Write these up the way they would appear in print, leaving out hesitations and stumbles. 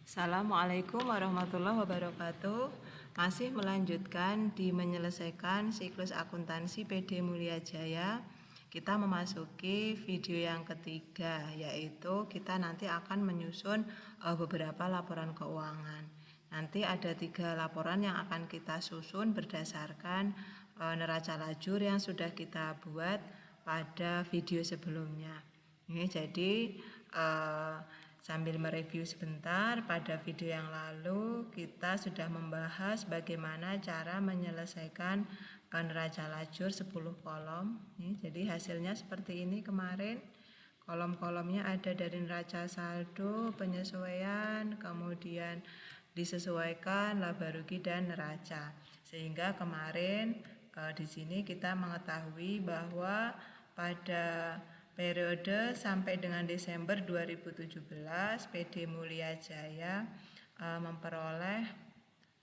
Assalamualaikum warahmatullahi wabarakatuh. Masih melanjutkan di menyelesaikan siklus akuntansi PD Mulia Jaya. Kita memasuki video yang ketiga, yaitu kita nanti akan menyusun beberapa laporan keuangan. Nanti ada 3 laporan yang akan kita susun berdasarkan neraca lajur yang sudah kita buat pada video sebelumnya. Jadi sambil mereview sebentar, pada video yang lalu kita sudah membahas bagaimana cara menyelesaikan neraca lajur 10 kolom. Jadi hasilnya seperti ini kemarin. Kolom-kolomnya ada dari neraca saldo, penyesuaian, kemudian disesuaikan, laba rugi dan neraca. Sehingga kemarin di sini kita mengetahui bahwa pada periode sampai dengan Desember 2017 PD Mulia Jaya memperoleh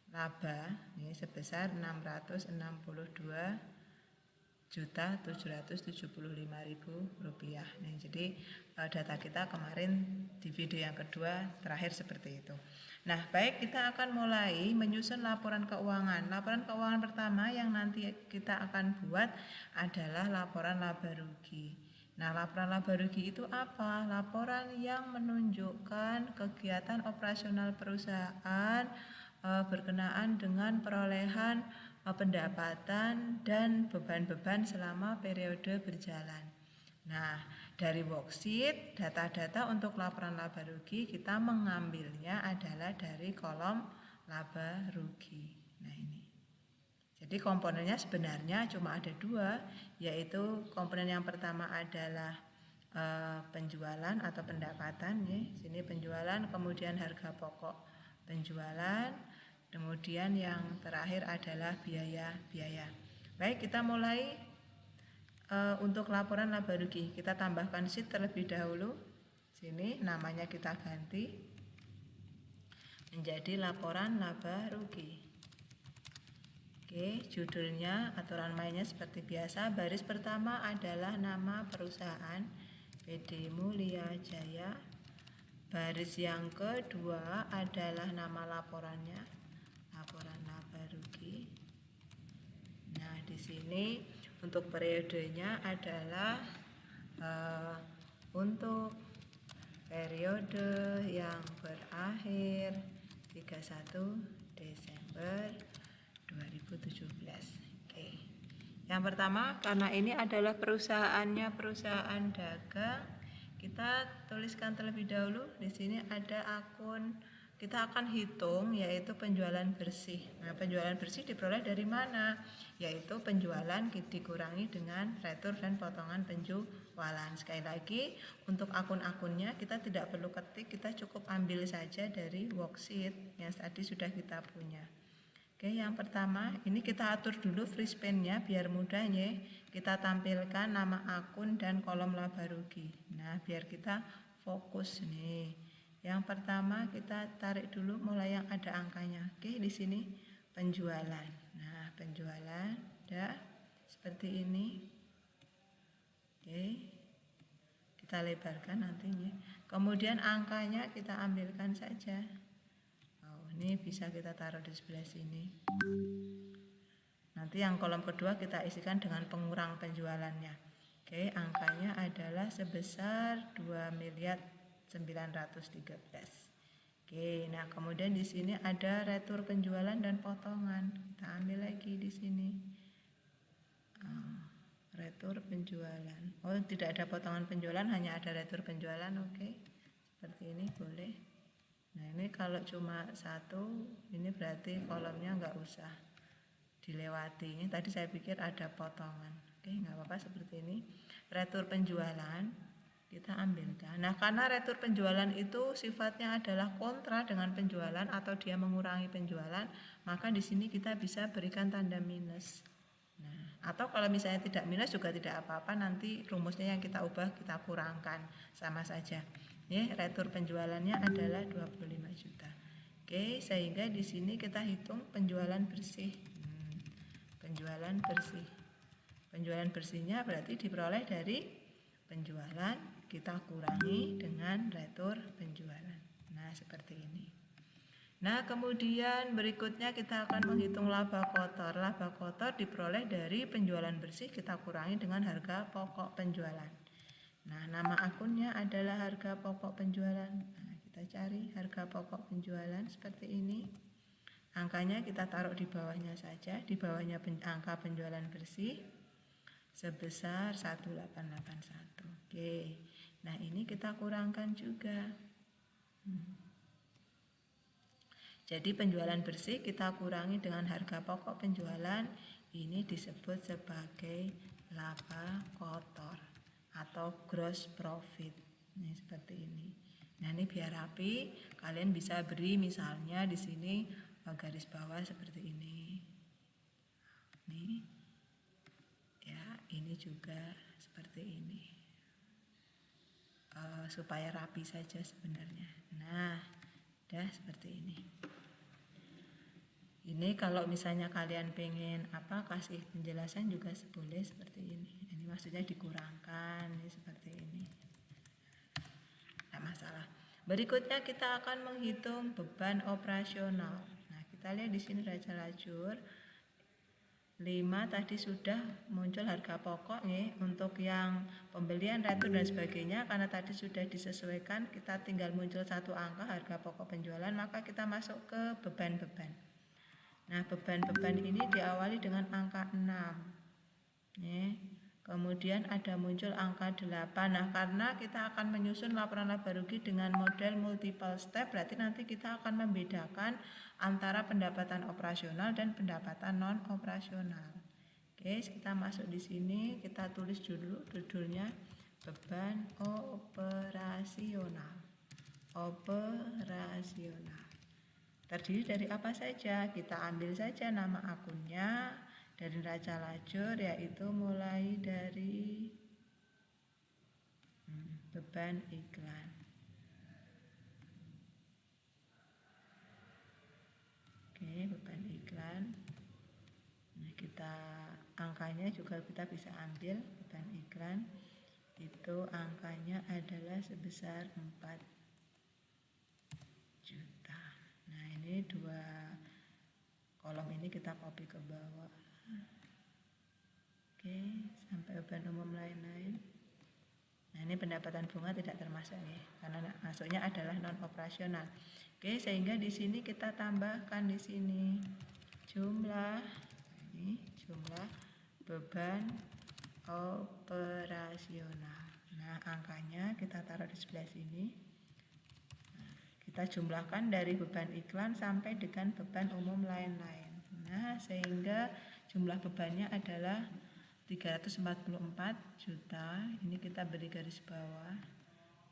laba sebesar Rp606.775.000. Jadi data kita kemarin di video yang kedua terakhir seperti itu. Nah, baik, kita akan mulai menyusun laporan keuangan. Laporan keuangan pertama yang nanti kita akan buat adalah laporan laba rugi. Nah, laporan laba rugi itu apa? Laporan yang menunjukkan kegiatan operasional perusahaan berkenaan dengan perolehan pendapatan dan beban-beban selama periode berjalan. Nah, dari worksheet, data-data untuk laporan laba rugi kita mengambilnya adalah dari kolom laba rugi. Nah, ini. Jadi komponennya sebenarnya cuma ada 2, yaitu komponen yang pertama adalah penjualan atau pendapatan. Sini penjualan, kemudian harga pokok penjualan, kemudian yang terakhir adalah biaya-biaya. Baik, kita mulai untuk laporan laba rugi. Kita tambahkan sheet terlebih dahulu. Sini namanya kita ganti menjadi laporan laba rugi. Oke, judulnya aturan mainnya seperti biasa. Baris pertama adalah nama perusahaan PD Mulia Jaya. Baris yang kedua adalah nama laporannya, laporan laba rugi. Nah, di sini untuk periodenya adalah untuk periode yang berakhir 31 Desember 2017. Oke. Yang pertama, karena ini adalah perusahaannya perusahaan dagang, kita tuliskan terlebih dahulu. Di sini ada akun, kita akan hitung yaitu penjualan bersih. Nah, penjualan bersih diperoleh dari mana? Yaitu penjualan dikurangi dengan retur dan potongan penjualan. Sekali lagi, untuk akun-akunnya kita tidak perlu ketik, kita cukup ambil saja dari worksheet yang tadi sudah kita punya. Oke, yang pertama ini kita atur dulu free span-nya biar mudah ya. Kita tampilkan nama akun dan kolom laba rugi. Nah, biar kita fokus nih. Yang pertama kita tarik dulu mulai yang ada angkanya. Oke, di sini penjualan. Nah, penjualan ada seperti ini. Oke. Kita lebarkan nantinya. Kemudian angkanya kita ambilkan saja. Ini bisa kita taruh di sebelah sini. Nanti yang kolom kedua kita isikan dengan pengurang penjualannya. Oke, angkanya adalah sebesar 2.913. Oke, nah kemudian di sini ada retur penjualan dan potongan. Kita ambil lagi di sini. Retur penjualan. Oh, tidak ada potongan penjualan, hanya ada retur penjualan. Oke. Seperti ini boleh. Nah, ini kalau cuma 1, ini berarti kolomnya nggak usah dilewati. Ini tadi saya pikir ada potongan. Oke, nggak apa-apa seperti ini. Retur penjualan kita ambilkan. Nah, karena retur penjualan itu sifatnya adalah kontra dengan penjualan atau dia mengurangi penjualan, maka di sini kita bisa berikan tanda minus. Nah, atau kalau misalnya tidak minus juga tidak apa-apa, nanti rumusnya yang kita ubah kita kurangkan, sama saja. Retur penjualannya adalah 25 juta. Oke, sehingga di sini kita hitung penjualan bersih. Penjualan bersih. Penjualan bersihnya berarti diperoleh dari penjualan kita kurangi dengan retur penjualan. Nah, seperti ini. Nah, kemudian berikutnya kita akan menghitung laba kotor. Laba kotor diperoleh dari penjualan bersih kita kurangi dengan harga pokok penjualan. Nah, nama akunnya adalah harga pokok penjualan. Nah, kita cari harga pokok penjualan seperti ini. Angkanya kita taruh di bawahnya saja, di bawahnya angka penjualan bersih sebesar 1881. Oke. Nah, ini kita kurangkan juga. Jadi penjualan bersih kita kurangi dengan harga pokok penjualan, ini disebut sebagai laba kotor atau gross profit. Ini seperti ini. Nah, ini biar rapi, kalian bisa beri misalnya di sini garis bawah seperti ini. Nih. Ya, ini juga seperti ini. Supaya rapi saja sebenarnya. Nah, udah seperti ini. Ini kalau misalnya kalian pengen kasih penjelasan juga boleh seperti ini. Ini maksudnya dikurangkan, ini seperti ini. Tidak masalah. Berikutnya kita akan menghitung beban operasional. Nah, kita lihat di sini raja lajur 5 tadi sudah muncul harga pokok nih. Untuk yang pembelian, retur dan sebagainya, karena tadi sudah disesuaikan, kita tinggal muncul satu angka harga pokok penjualan, maka kita masuk ke beban-beban. Nah, beban-beban ini diawali dengan angka 6 nih. Kemudian ada muncul angka 8. Nah, karena kita akan menyusun laporan laba rugi dengan model multiple step, berarti nanti kita akan membedakan antara pendapatan operasional dan pendapatan non operasional. Oke, kita masuk di sini, kita tulis dulu judulnya beban operasional. Operasional. Terdiri dari apa saja? Kita ambil saja nama akunnya dari neraca lajur, yaitu mulai dari beban iklan. Oke, beban iklan. Nah, kita angkanya juga kita bisa ambil beban iklan. Itu angkanya adalah sebesar 4 juta. Nah, ini dua kolom ini kita copy ke bawah. Oke, sampai beban umum lain-lain. Nah, ini pendapatan bunga tidak termasuk ya, karena masuknya adalah non operasional. Oke, sehingga di sini kita tambahkan di sini jumlah beban operasional. Nah, angkanya kita taruh di sebelah sini. Nah, kita jumlahkan dari beban iklan sampai dengan beban umum lain-lain. Nah, sehingga jumlah bebannya adalah 344 juta. Ini kita beri garis bawah.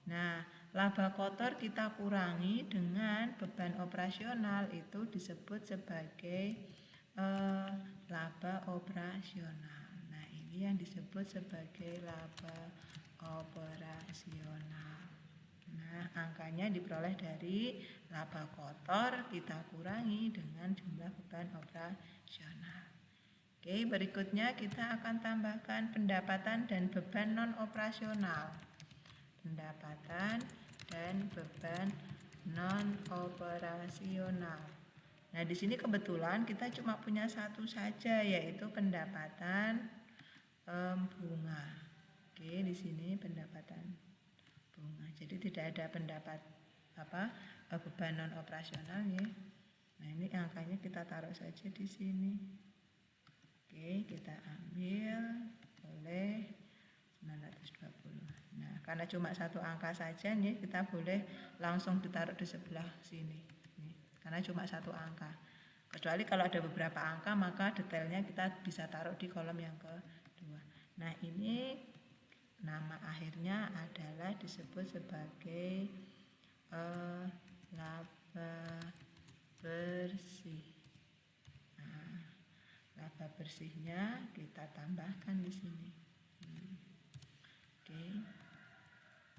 Nah, laba kotor kita kurangi dengan beban operasional, itu disebut sebagai laba operasional. Nah, ini yang disebut sebagai laba operasional. Nah, angkanya diperoleh dari laba kotor kita kurangi dengan jumlah beban operasional. Oke, berikutnya kita akan tambahkan pendapatan dan beban non operasional. Pendapatan dan beban non operasional. Nah, di sini kebetulan kita cuma punya satu saja, yaitu pendapatan bunga. Oke, di sini pendapatan bunga. Jadi tidak ada beban non operasional ya. Nah, ini angkanya kita taruh saja di sini. Oke, kita ambil boleh 920. Nah, karena cuma satu angka saja nih, kita boleh langsung ditaruh di sebelah sini. Nih, karena cuma satu angka. Kecuali kalau ada beberapa angka, maka detailnya kita bisa taruh di kolom yang kedua. Nah, ini nama akhirnya adalah disebut sebagai laba bersih. Laba bersihnya kita tambahkan di sini. Oke.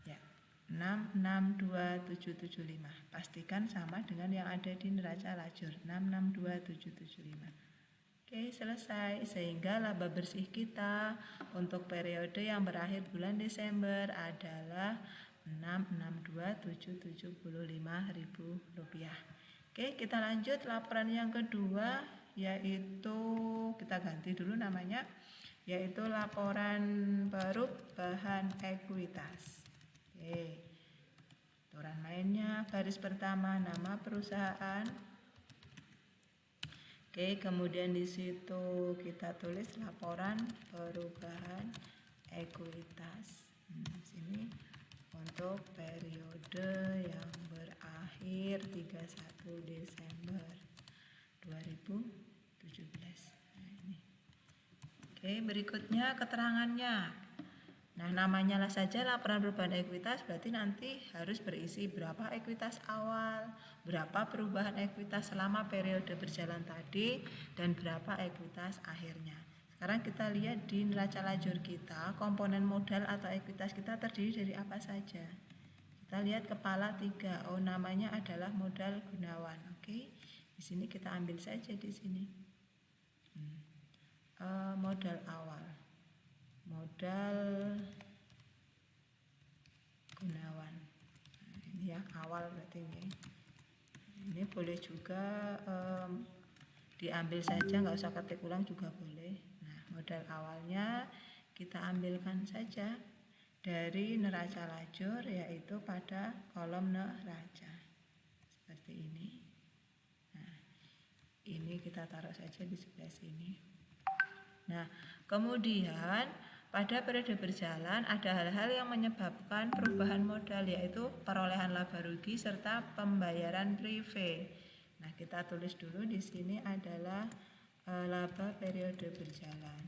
Ya, 662775. Pastikan sama dengan yang ada di neraca lajur, 662775. Oke, selesai. Sehingga laba bersih kita untuk periode yang berakhir bulan Desember adalah Rp662.775.000. Oke, kita lanjut laporan yang kedua, yaitu kita ganti dulu namanya, yaitu laporan perubahan ekuitas. Oke, aturan mainnya baris pertama nama perusahaan. Oke, kemudian di situ kita tulis laporan perubahan ekuitas. Sini untuk periode yang berakhir 31 Desember 2017. Nah, ini. Oke, berikutnya keterangannya. Nah, namanya lah saja laporan perubahan ekuitas, berarti nanti harus berisi berapa ekuitas awal, berapa perubahan ekuitas selama periode berjalan tadi, dan berapa ekuitas akhirnya. Sekarang kita lihat di neraca lajur kita, komponen modal atau ekuitas kita terdiri dari apa saja. Kita lihat kepala 3, namanya adalah modal Gunawan. Oke, di sini kita ambil saja di sini. Modal awal. Modal Gunawan. Nah, ini ya awal berarti ini. Ini boleh juga diambil saja, nggak usah ketik ulang juga boleh. Nah, modal awalnya kita ambilkan saja dari neraca lajur, yaitu pada kolom neraca seperti ini. Nah, ini kita taruh saja di sebelah sini. Nah, kemudian pada periode berjalan ada hal-hal yang menyebabkan perubahan modal, yaitu perolehan laba rugi serta pembayaran prive. Nah, kita tulis dulu di sini adalah laba periode berjalan.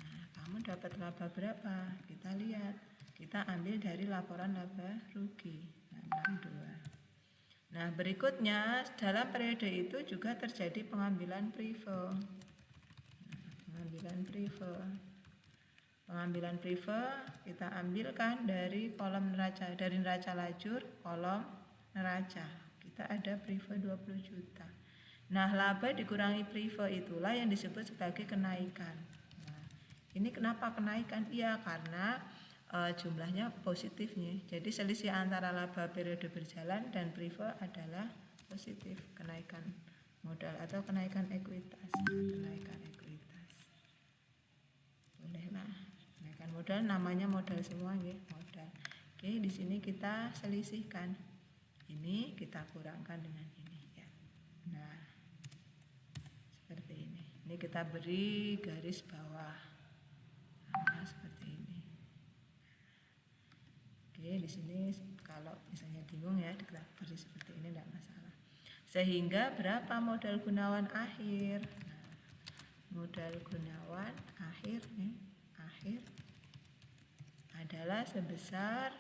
Nah, kamu dapat laba berapa? Kita lihat. Kita ambil dari laporan laba rugi. Nah, 62. Nah, berikutnya dalam periode itu juga terjadi pengambilan prive. Pengambilan prive kita ambilkan dari kolom neraca, dari neraca lajur kolom neraca. Kita ada prive 20 juta. Nah, laba dikurangi prive itulah yang disebut sebagai kenaikan. Nah, ini kenapa kenaikan? Iya, karena jumlahnya positif nih. Jadi selisih antara laba periode berjalan dan prive adalah positif, kenaikan modal atau kenaikan ekuitas. Kenaikan ekuitas. Bolehlah. Kenaikan modal namanya modal semua ya, modal. Oke, di sini kita selisihkan. Ini kita kurangkan dengan ini ya. Nah, seperti ini. Ini kita beri garis bawah. Nah, seperti ini. Oke, di sini kalau misalnya bingung ya, kita beri seperti ini tidak masalah. Sehingga berapa modal Gunawan akhir? Nah, modal Gunawan akhir nih, akhir adalah sebesar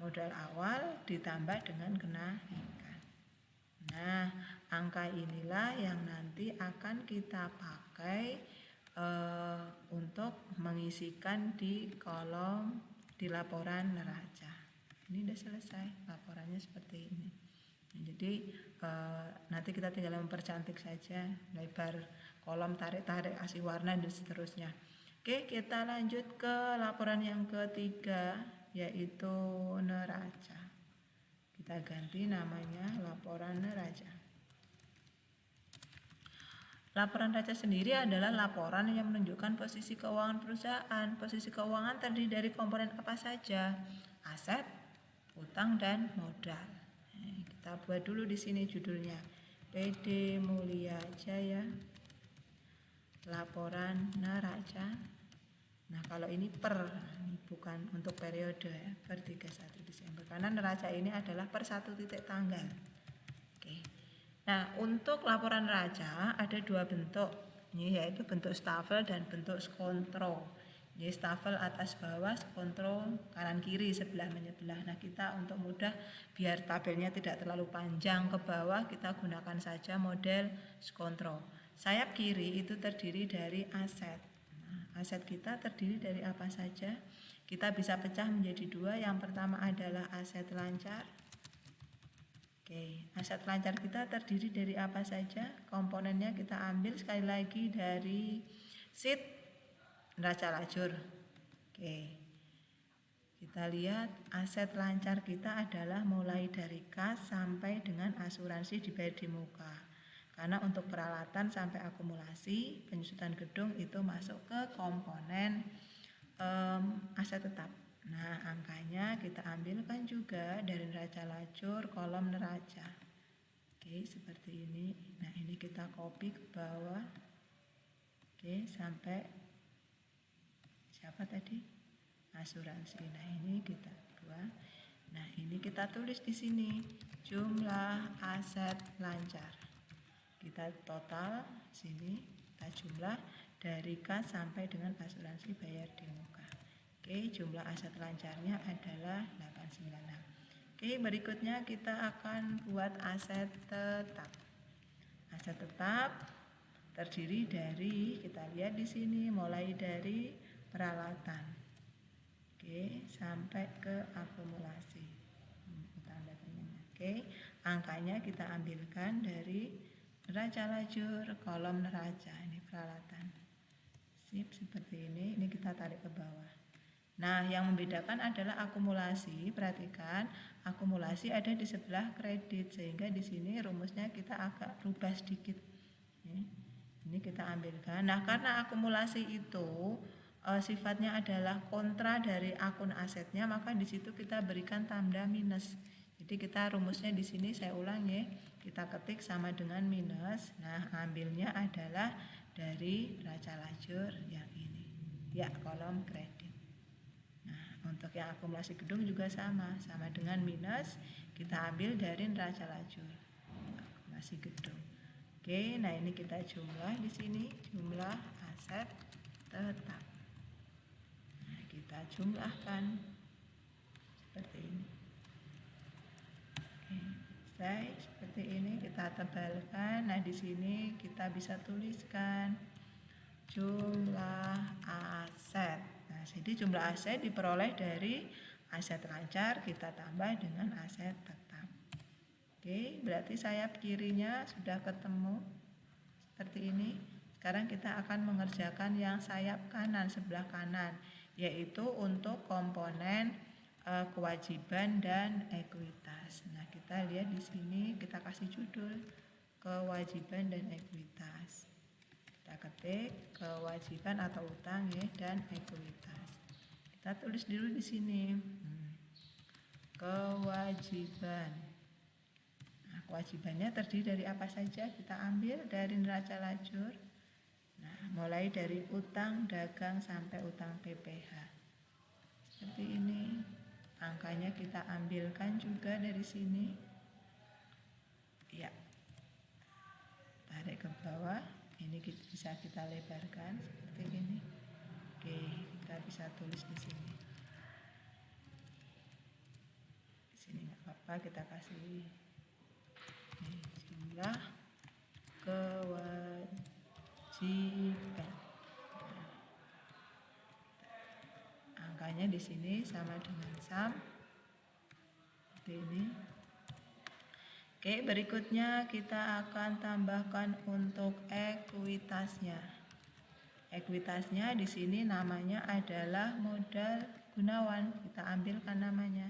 modal awal ditambah dengan kenaikan. Nah, angka inilah yang nanti akan kita pakai untuk mengisikan di kolom di laporan neraca. Ini udah selesai laporannya seperti ini. Nah, jadi nanti kita tinggal mempercantik saja lebar kolom, tarik-tarik, kasih warna dan seterusnya. Oke, kita lanjut ke laporan yang ketiga, yaitu neraca. Kita ganti namanya laporan neraca. Laporan neraca sendiri adalah laporan yang menunjukkan posisi keuangan perusahaan. Posisi keuangan terdiri dari komponen apa saja? Aset, utang, dan modal. Nah, kita buat dulu di sini judulnya. PD Mulya Jaya. Laporan neraca. Nah, kalau ini ini bukan untuk periode ya, per 31 Desember. Karena neraca ini adalah per 1 titik tanggal. Oke. Nah, untuk laporan neraca ada dua bentuk, yaitu bentuk stafel dan bentuk skontro. Jadi stafel atas bawah, skontro kanan kiri sebelah menyebelah. Nah, kita untuk mudah biar tabelnya tidak terlalu panjang ke bawah, kita gunakan saja model skontro. Sayap kiri itu terdiri dari aset. Aset kita terdiri dari apa saja? Kita bisa pecah menjadi dua. Yang pertama adalah aset lancar. Oke, aset lancar kita terdiri dari apa saja? Komponennya kita ambil sekali lagi dari sheet neraca lajur. Oke, kita lihat aset lancar kita adalah mulai dari kas sampai dengan asuransi dibayar di muka. Karena untuk peralatan sampai akumulasi penyusutan gedung itu masuk ke komponen aset tetap. Nah, angkanya kita ambilkan juga dari neraca lajur kolom neraca. Oke, seperti ini. Nah, ini kita copy ke bawah. Oke, sampai siapa tadi? Asuransi. Nah, ini kita buang. Nah, ini kita tulis di sini jumlah aset lancar. Kita total sini, kita jumlah dari kas sampai dengan asuransi bayar di muka. Oke, jumlah aset lancarnya adalah 896. Oke, berikutnya kita akan buat aset tetap. Aset tetap terdiri dari, kita lihat di sini mulai dari peralatan. Oke, sampai ke akumulasi. Oke, angkanya kita ambilkan dari neraca lajur kolom neraca, ini peralatan. Sip, seperti ini kita tarik ke bawah. Nah, yang membedakan adalah akumulasi. Perhatikan, akumulasi ada di sebelah kredit, sehingga di sini rumusnya kita agak rubah sedikit. Ini kita ambilkan. Nah, karena akumulasi itu sifatnya adalah kontra dari akun asetnya, maka di situ kita berikan tanda minus. Jadi kita rumusnya di sini saya ulang ya. Kita ketik sama dengan minus. Nah, ambilnya adalah dari neraca lajur yang ini. Ya, kolom kredit. Nah, untuk yang akumulasi gedung juga sama dengan minus, kita ambil dari neraca lajur akumulasi gedung. Oke, nah ini kita jumlah di sini, jumlah aset tetap. Nah, kita jumlahkan seperti ini. Oke, selesai seperti ini kita tebalkan. Nah, di sini kita bisa tuliskan jumlah aset. Nah, jadi jumlah aset diperoleh dari aset lancar kita tambah dengan aset tetap. Oke, berarti sayap kirinya sudah ketemu seperti ini. Sekarang kita akan mengerjakan yang sayap kanan, sebelah kanan, yaitu untuk komponen kewajiban dan ekuitas. Nah, kita lihat di sini, kita kasih judul kewajiban dan ekuitas. Kita ketik kewajiban atau utang ya, dan ekuitas. Kita tulis dulu di sini. Kewajiban. Nah, kewajibannya terdiri dari apa saja? Kita ambil dari neraca lajur. Nah, mulai dari utang dagang sampai utang PPh. Seperti ini. Angkanya kita ambilkan juga dari sini. Ya. Tarik ke bawah. Ini bisa kita lebarkan seperti ini. Oke, kita bisa tulis di sini. Di sini nggak apa-apa, kita kasih jumlah kewajiban. Angkanya di sini sama dengan sum. Seperti ini. Oke, berikutnya kita akan tambahkan untuk ekuitasnya. Ekuitasnya di sini namanya adalah modal gunawan. Kita ambilkan namanya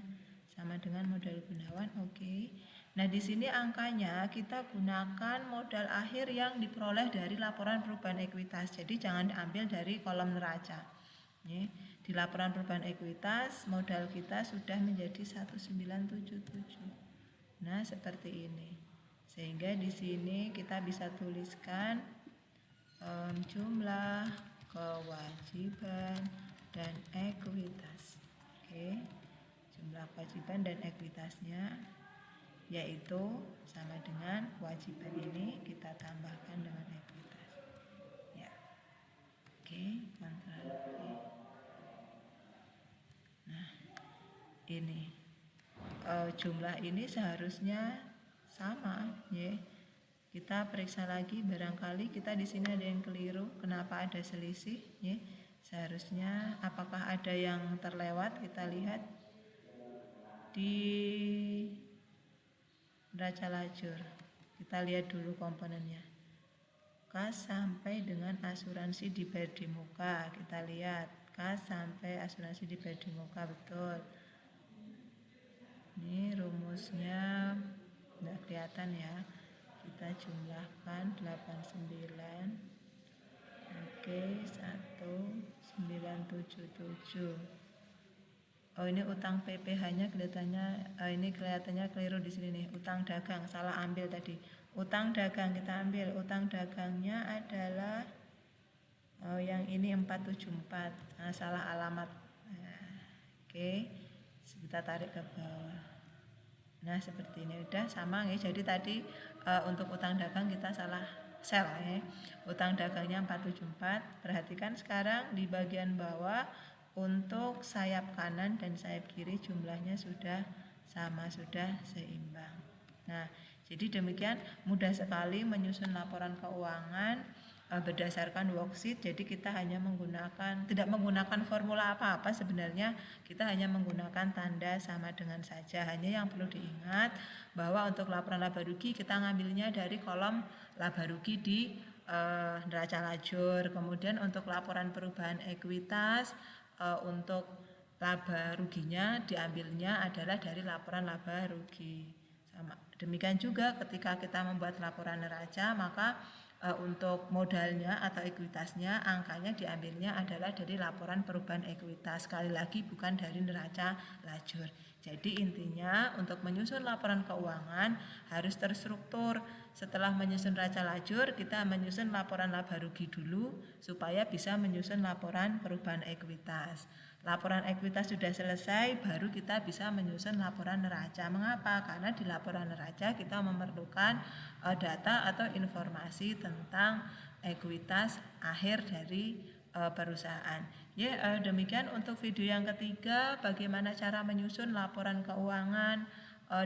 sama dengan modal gunawan. Oke. Nah, di sini angkanya kita gunakan modal akhir yang diperoleh dari laporan perubahan ekuitas. Jadi jangan diambil dari kolom neraca. Di laporan perubahan ekuitas modal kita sudah menjadi 1977. Nah, seperti ini. Sehingga di sini kita bisa tuliskan jumlah kewajiban dan ekuitas. Oke. Jumlah kewajiban dan ekuitasnya yaitu sama dengan kewajiban ini kita tambahkan dengan ekuitas. Ya. Oke, Ctrl V. Nah, ini jumlah ini seharusnya sama ya. Kita periksa lagi, barangkali kita di sini ada yang keliru, kenapa ada selisih ya. Seharusnya apakah ada yang terlewat? Kita lihat di neraca lajur. Kita lihat dulu komponennya. Kas sampai dengan asuransi dibayar di muka. Kita lihat kas sampai asuransi di BD Muka, betul. Ini rumusnya nggak kelihatan ya, kita jumlahkan 89. Oke, 1977. Oh, ini utang PPh-nya kelihatannya keliru di sini nih, utang dagang, salah ambil tadi. Utang dagang kita ambil, utang dagangnya adalah yang ini 474. Nah, salah alamat. Nah, oke, kita tarik ke bawah. Nah, seperti ini udah sama ya. Jadi tadi untuk utang dagang kita salah sel ya. Utang dagangnya 474. Perhatikan sekarang di bagian bawah untuk sayap kanan dan sayap kiri jumlahnya sudah sama, sudah seimbang. Nah, jadi demikian mudah sekali menyusun laporan keuangan berdasarkan worksheet. Jadi kita hanya tidak menggunakan formula apa-apa sebenarnya, kita hanya menggunakan tanda sama dengan saja. Hanya yang perlu diingat bahwa untuk laporan laba rugi kita ngambilnya dari kolom laba rugi di neraca lajur. Kemudian untuk laporan perubahan ekuitas untuk laba ruginya diambilnya adalah dari laporan laba rugi. Sama. Demikian juga ketika kita membuat laporan neraca, maka untuk modalnya atau ekuitasnya angkanya diambilnya adalah dari laporan perubahan ekuitas. Sekali lagi bukan dari neraca lajur. Jadi intinya untuk menyusun laporan keuangan harus terstruktur. Setelah menyusun neraca lajur, kita menyusun laporan laba rugi dulu supaya bisa menyusun laporan perubahan ekuitas. Laporan ekuitas sudah selesai, baru kita bisa menyusun laporan neraca. Mengapa? Karena di laporan neraca kita memerlukan data atau informasi tentang ekuitas akhir dari perusahaan. Ya, demikian untuk video yang ketiga, bagaimana cara menyusun laporan keuangan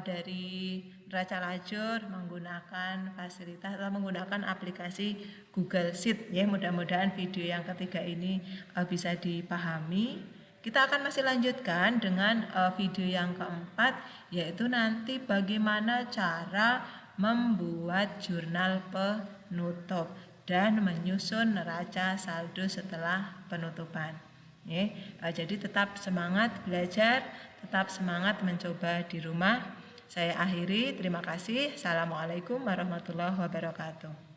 dari neraca lajur menggunakan fasilitas atau menggunakan aplikasi Google Sheet. Ya, mudah-mudahan video yang ketiga ini bisa dipahami. Kita akan masih lanjutkan dengan video yang keempat, yaitu nanti bagaimana cara membuat jurnal penutup dan menyusun neraca saldo setelah penutupan. Jadi tetap semangat belajar, tetap semangat mencoba di rumah. Saya akhiri, terima kasih. Assalamualaikum warahmatullahi wabarakatuh.